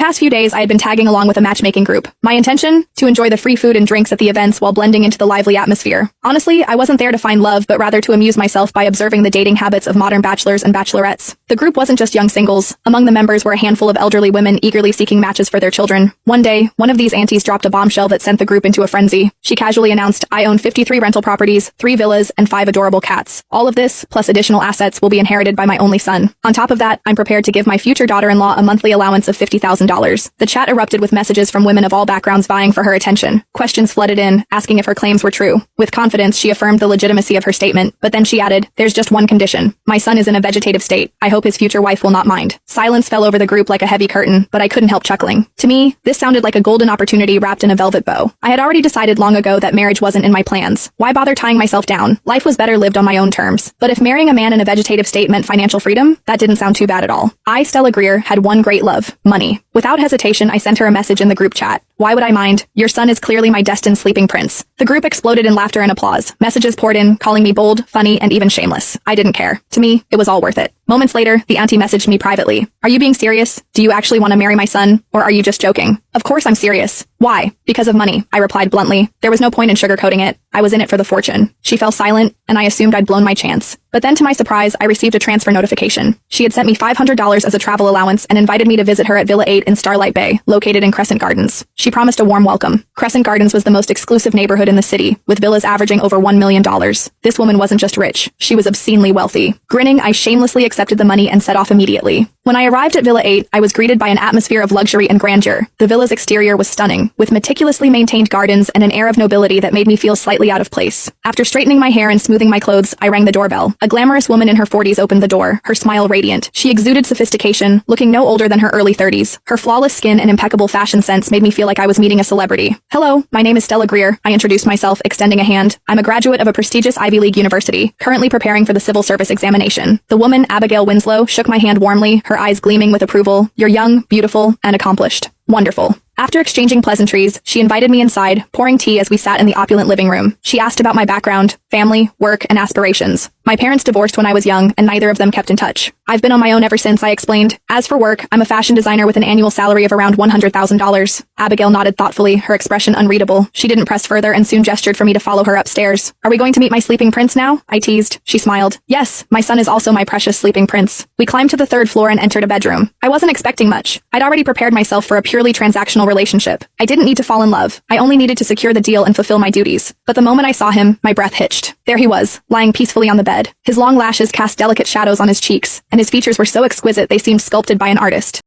Past few days, I had been tagging along with a matchmaking group. My intention? To enjoy the free food and drinks at the events while blending into the lively atmosphere. Honestly, I wasn't there to find love, but rather to amuse myself by observing the dating habits of modern bachelors and bachelorettes. The group wasn't just young singles. Among the members were a handful of elderly women eagerly seeking matches for their children. One day, one of these aunties dropped a bombshell that sent the group into a frenzy. She casually announced, "I own 53 rental properties, 3 villas, and 5 adorable cats. All of this, plus additional assets, will be inherited by my only son. On top of that, I'm prepared to give my future daughter-in-law a monthly allowance of $50,000. The chat erupted with messages from women of all backgrounds vying for her attention. Questions flooded in, asking if her claims were true. With confidence, she affirmed the legitimacy of her statement, but then she added, "There's just one condition. My son is in a vegetative state. I hope his future wife will not mind." Silence fell over the group like a heavy curtain, but I couldn't help chuckling. To me, this sounded like a golden opportunity wrapped in a velvet bow. I had already decided long ago that marriage wasn't in my plans. Why bother tying myself down? Life was better lived on my own terms. But if marrying a man in a vegetative state meant financial freedom, that didn't sound too bad at all. I, Stella Greer, had one great love: money. Without hesitation, I sent her a message in the group chat. "Why would I mind? Your son is clearly my destined sleeping prince." The group exploded in laughter and applause. Messages poured in, calling me bold, funny, and even shameless. I didn't care. To me, it was all worth it. Moments later, the auntie messaged me privately. "Are you being serious? Do you actually want to marry my son? Or are you just joking?" "Of course I'm serious." "Why?" "Because of money," I replied bluntly. There was no point in sugarcoating it. I was in it for the fortune. She fell silent, and I assumed I'd blown my chance. But then to my surprise, I received a transfer notification. She had sent me $500 as a travel allowance and invited me to visit her at Villa 8 in Starlight Bay, located in Crescent Gardens. She promised a warm welcome. Crescent Gardens was the most exclusive neighborhood in the city, with villas averaging over $1 million. This woman wasn't just rich, she was obscenely wealthy. Grinning, I shamelessly accepted the money and set off immediately. When I arrived at Villa 8, I was greeted by an atmosphere of luxury and grandeur. The villa's exterior was stunning, with meticulously maintained gardens and an air of nobility that made me feel slightly out of place. After straightening my hair and smoothing my clothes, I rang the doorbell. A glamorous woman in her 40s opened the door, her smile radiant. She exuded sophistication, looking no older than her early 30s. Her flawless skin and impeccable fashion sense made me feel like I was meeting a celebrity. "Hello, my name is Stella Greer," I introduced myself, extending a hand. "I'm a graduate of a prestigious Ivy League university, currently preparing for the civil service examination." The woman, Abigail Winslow, shook my hand warmly, her eyes gleaming with approval. "You're young, beautiful, and accomplished." "Wonderful." After exchanging pleasantries, she invited me inside, pouring tea as we sat in the opulent living room. She asked about my background, family, work, and aspirations. My parents divorced when I was young, and neither of them kept in touch. "I've been on my own ever since," I explained. "As for work, I'm a fashion designer with an annual salary of around $100,000. Abigail nodded thoughtfully, her expression unreadable. She didn't press further and soon gestured for me to follow her upstairs. "Are we going to meet my sleeping prince now?" I teased. She smiled. "Yes, my son is also my precious sleeping prince." We climbed to the 3rd floor and entered a bedroom. I wasn't expecting much. I'd already prepared myself for a purely transactional relationship. I didn't need to fall in love. I only needed to secure the deal and fulfill my duties. But the moment I saw him, my breath hitched. There he was, lying peacefully on the bed. His long lashes cast delicate shadows on his cheeks, and his features were so exquisite they seemed sculpted by an artist.